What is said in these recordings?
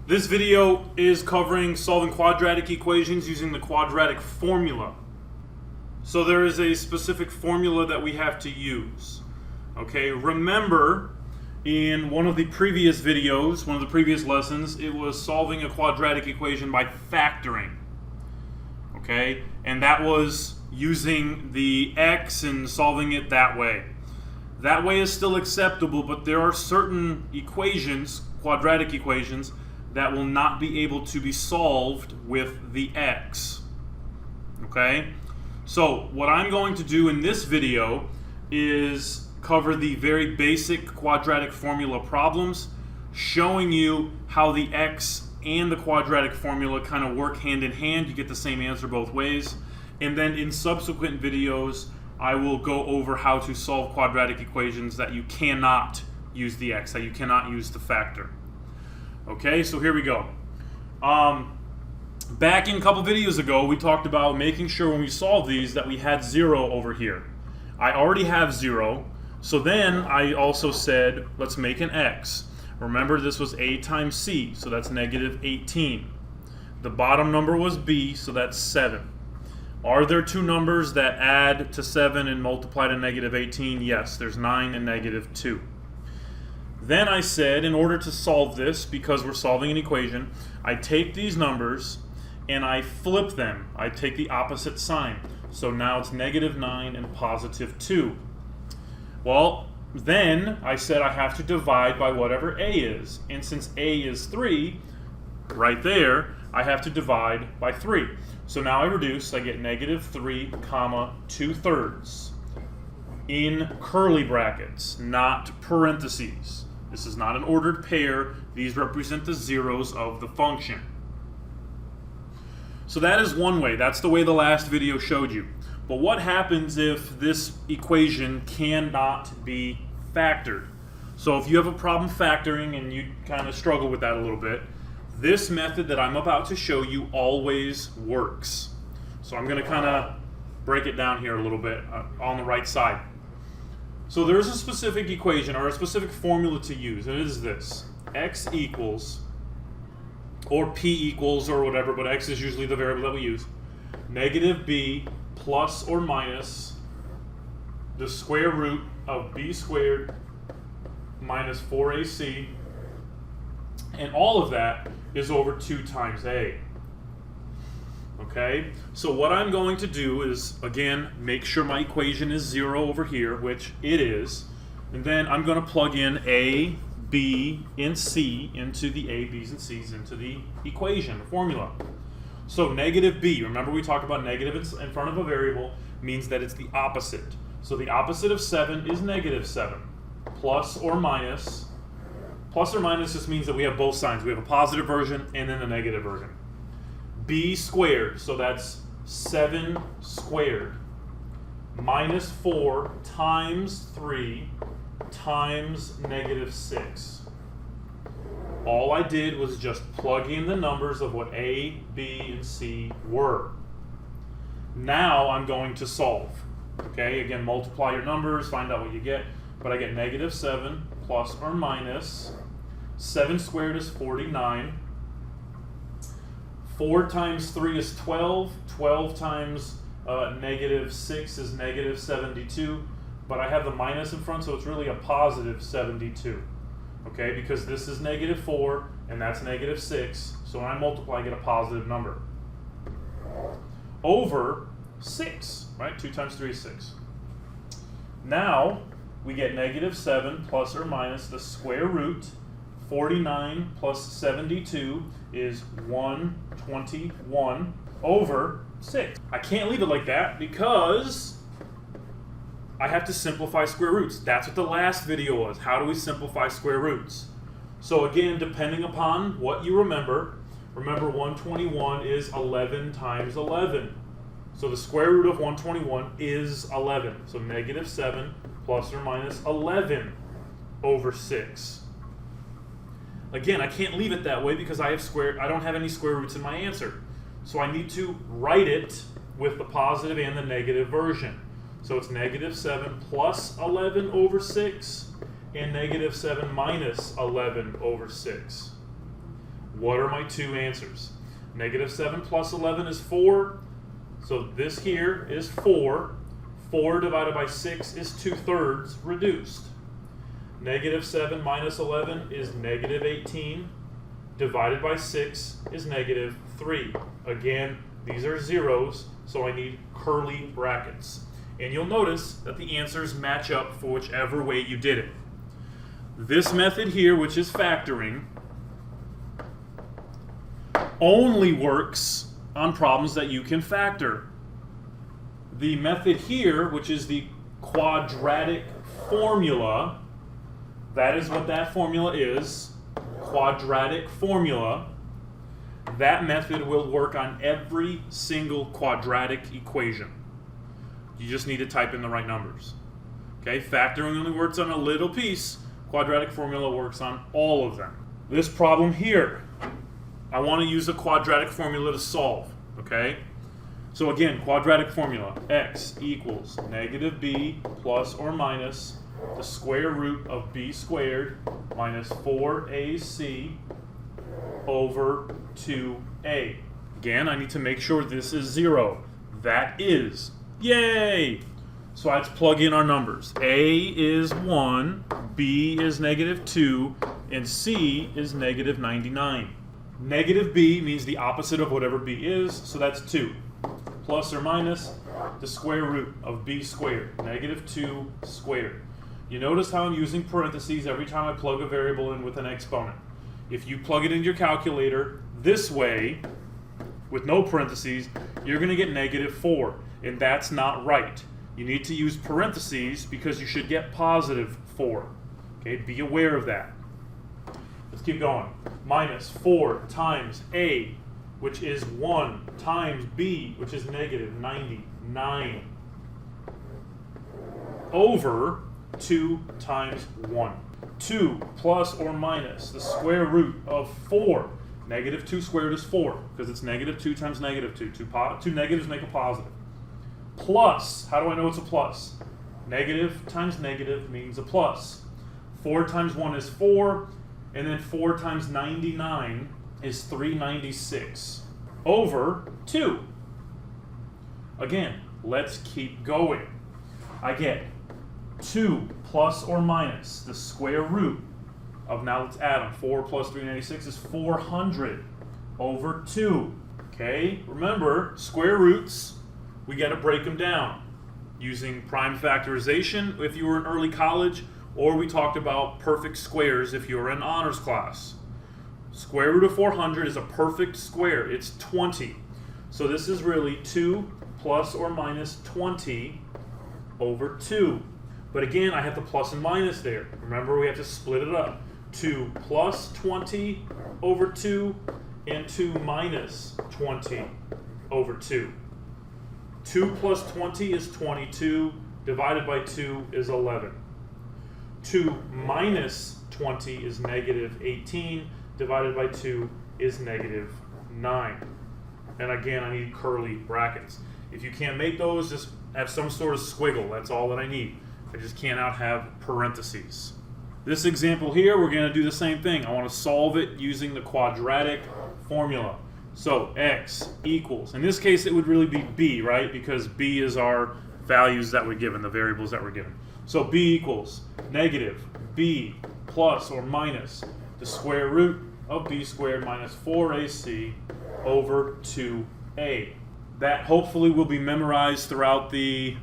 This video is covering solving quadratic equations using the quadratic formula. So there is a specific formula that we have to use. Okay, remember in one of the previous videos, one of the previous lessons, it was solving a quadratic equation by factoring. Okay, and that was using the x and solving it that way. That way is still acceptable, but there are certain equations, quadratic equations, that will not be able to be solved with the x. Okay? So what I'm going to do in this video is cover the very basic quadratic formula problems, showing you how the x and the quadratic formula kind of work hand in hand. You get the same answer both ways. And then in subsequent videos, I will go over how to solve quadratic equations that you cannot use the x, that you cannot use the factor. Okay, so here we go. Back in a couple videos ago, we talked about making sure when we solve these that we had 0 over here. I already have 0, so then I also said, let's make an x. Remember, this was a times c, so that's negative 18. The bottom number was b, so that's 7. Are there two numbers that add to 7 and multiply to negative 18? Yes, there's 9 and negative 2. Then I said, in order to solve this, because we're solving an equation, I take these numbers and I flip them. I take the opposite sign. So now it's negative 9 and positive 2. Well, then I said I have to divide by whatever a is. And since a is 3, right there, I have to divide by 3. So now I reduce, I get negative 3 comma 2/3 in curly brackets, not parentheses. This is not an ordered pair. These represent the zeros of the function. So that is one way. That's the way the last video showed you. But what happens if this equation cannot be factored? So if you have a problem factoring and you kind of struggle with that a little bit, this method that I'm about to show you always works. So I'm going to kind of break it down here a little bit on the right side. So there's a specific equation or a specific formula to use, and it is this. X equals, or p equals or whatever, but x is usually the variable that we use, negative b plus or minus the square root of b squared minus 4ac, and all of that is over 2 times a. Okay, so what I'm going to do is, again, make sure my equation is 0 over here, which it is, and then I'm going to plug in a, b, and c into the a, b's, and c's into the equation, the formula. So negative b, remember we talked about negative in front of a variable, means that it's the opposite. So the opposite of 7 is negative 7. Plus or minus just means that we have both signs. We have a positive version and then a negative version. B squared, so that's 7 squared, minus 4 times 3 times negative 6. All I did was just plug in the numbers of what A, B, and C were. Now I'm going to solve. Okay, again, multiply your numbers, find out what you get. But I get negative 7 plus or minus 7 squared is 49. 4 times 3 is 12. 12 times negative 6 is negative 72. But I have the minus in front, so it's really a positive 72. Okay, because this is negative 4 and that's negative 6. So when I multiply, I get a positive number. Over 6, right? 2 times 3 is 6. Now we get negative 7 plus or minus the square root. 49 plus 72 is 121 over 6. I can't leave it like that because I have to simplify square roots. That's what the last video was. How do we simplify square roots? So again, depending upon what you remember 121 is 11 times 11. So the square root of 121 is 11. So negative 7 plus or minus 11 over 6. Again, I can't leave it that way because I don't have any square roots in my answer. So I need to write it with the positive and the negative version. So it's negative 7 plus 11 over 6 and negative 7 minus 11 over 6. What are my two answers? Negative 7 plus 11 is 4. So this here is 4. 4 divided by 6 is 2/3 reduced. Negative 7 minus 11 is negative 18. Divided by 6 is negative 3. Again, these are zeros, so I need curly brackets. And you'll notice that the answers match up for whichever way you did it. This method here, which is factoring, only works on problems that you can factor. The method here, which is the quadratic formula, that is what that formula is, quadratic formula. That method will work on every single quadratic equation. You just need to type in the right numbers. Okay, factoring only works on a little piece. Quadratic formula works on all of them. This problem here, I want to use a quadratic formula to solve. Okay, so again, quadratic formula, x equals negative b plus or minus the square root of b squared minus 4ac over 2a. Again, I need to make sure this is 0. That is. Yay! So let's plug in our numbers. A is 1, B is negative 2, and C is negative 99. Negative B means the opposite of whatever B is, so that's 2. Plus or minus the square root of B squared, negative 2 squared. You notice how I'm using parentheses every time I plug a variable in with an exponent. If you plug it into your calculator this way, with no parentheses, you're going to get negative 4, and that's not right. You need to use parentheses because you should get positive 4. Okay, be aware of that. Let's keep going. Minus 4 times A, which is 1, times B, which is negative 99, over 2 times 1. 2 plus or minus the square root of 4. Negative 2 squared is 4, because it's negative 2 times negative 2. Two negatives make a positive. Plus, how do I know it's a plus? Negative times negative means a plus. 4 times 1 is 4, and then 4 times 99 is 396 over 2. Again, let's keep going. I get 2 plus or minus the square root of, now let's add them, 4 plus 396 is 400 over 2. Okay, remember, square roots, we got to break them down using prime factorization if you were in early college, or we talked about perfect squares if you were in honors class. Square root of 400 is a perfect square. It's 20. So this is really 2 plus or minus 20 over 2. But again, I have the plus and minus there. Remember, we have to split it up. 2 plus 20 over 2 and 2 minus 20 over 2. 2 plus 20 is 22, divided by 2 is 11. 2 minus 20 is negative 18, divided by 2 is negative 9. And again, I need curly brackets. If you can't make those, just have some sort of squiggle. That's all that I need. I just cannot have parentheses. This example here, we're going to do the same thing. I want to solve it using the quadratic formula. So x equals, in this case it would really be b, right? Because b is our values that we're given, the variables that we're given. So b equals negative b plus or minus the square root of b squared minus 4ac over 2a. That hopefully will be memorized throughout the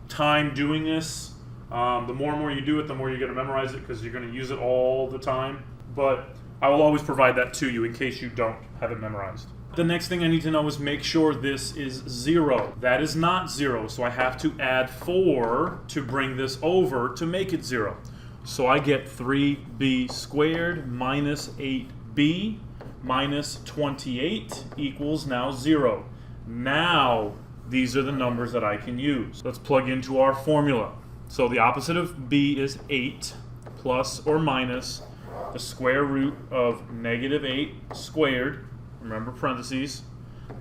time doing this. The more and more you do it, the more you're going to memorize it because you're going to use it all the time. But I will always provide that to you in case you don't have it memorized. The next thing I need to know is make sure this is 0. That is not 0, so I have to add 4 to bring this over to make it 0. So I get 3b squared minus 8b minus 28 equals now 0. Now these are the numbers that I can use. Let's plug into our formula. So the opposite of b is 8 plus or minus the square root of negative 8 squared, remember parentheses,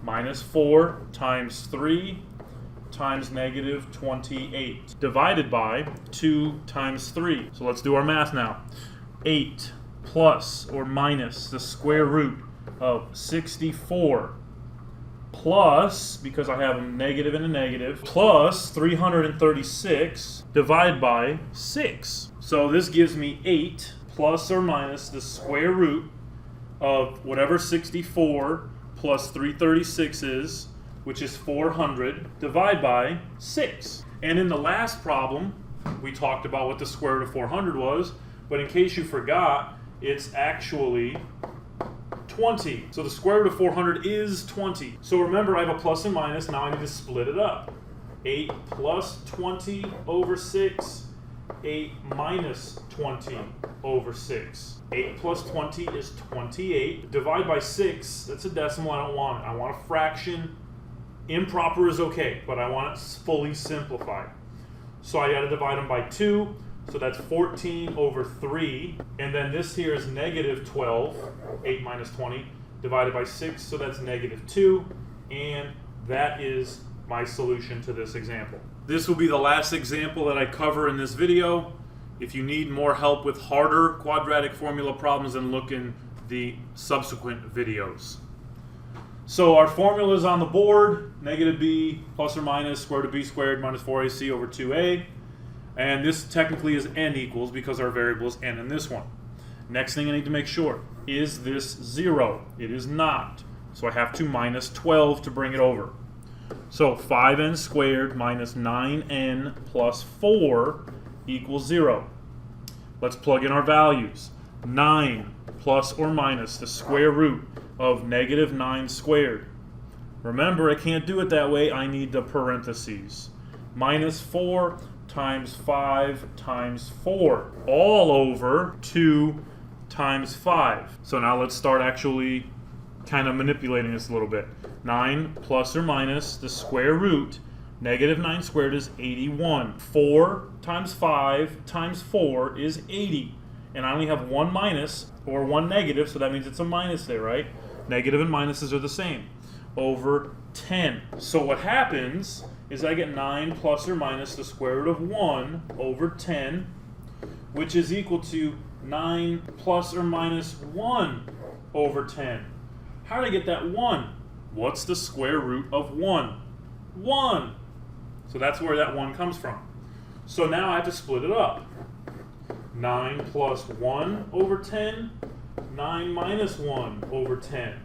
minus 4 times 3 times negative 28, divided by 2 times 3. So let's do our math now. 8 plus or minus the square root of 64 plus, because I have a negative and a negative, plus 336 divided by 6. So this gives me 8 plus or minus the square root of whatever 64 plus 336 is, which is 400, divided by 6. And in the last problem, we talked about what the square root of 400 was, but in case you forgot, it's actually 20. So the square root of 400 is 20. So remember, I have a plus and minus. Now I need to split it up. 8 plus 20 over 6. 8 minus 20 over 6. 8 plus 20 is 28. Divide by 6. That's a decimal. I don't want it. I want a fraction. Improper is okay, but I want it fully simplified. So I got to divide them by 2. So that's 14 over 3. And then this here is negative 12, 8 minus 20, divided by 6. So that's negative 2. And that is my solution to this example. This will be the last example that I cover in this video. If you need more help with harder quadratic formula problems, then look in the subsequent videos. So our formula is on the board. Negative b plus or minus square root of b squared minus 4ac over 2a. And this technically is n equals because our variable is n in this one. Next thing I need to make sure, is this 0? It is not. So I have to minus 12 to bring it over. So 5n squared minus 9n plus 4 equals 0. Let's plug in our values. 9 plus or minus the square root of negative 9 squared. Remember, I can't do it that way. I need the parentheses. Minus 4 times 5 times 4, all over 2 times 5. So now let's start actually kind of manipulating this a little bit. 9 plus or minus the square root, negative 9 squared is 81. 4 times 5 times 4 is 80. And I only have one minus or one negative, so that means it's a minus there, right? Negative and minuses are the same. Over 10. So what happens is I get 9 plus or minus the square root of 1 over 10, which is equal to 9 plus or minus 1 over 10. How did I get that 1? What's the square root of 1? 1. So that's where that 1 comes from. So now I have to split it up. 9 plus 1 over 10, 9 minus 1 over 10.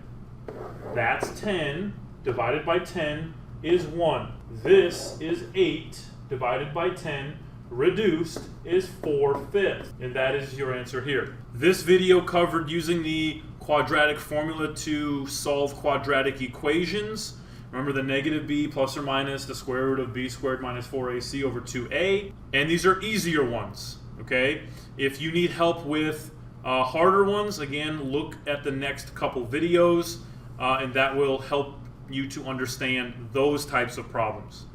That's 10 divided by 10 is 1. This is 8 divided by 10 reduced is 4/5. And that is your answer here. This video covered using the quadratic formula to solve quadratic equations. Remember the negative b plus or minus the square root of b squared minus 4ac over 2a. And these are easier ones, okay? If you need help with harder ones, again, look at the next couple videos, and that will help you to understand those types of problems.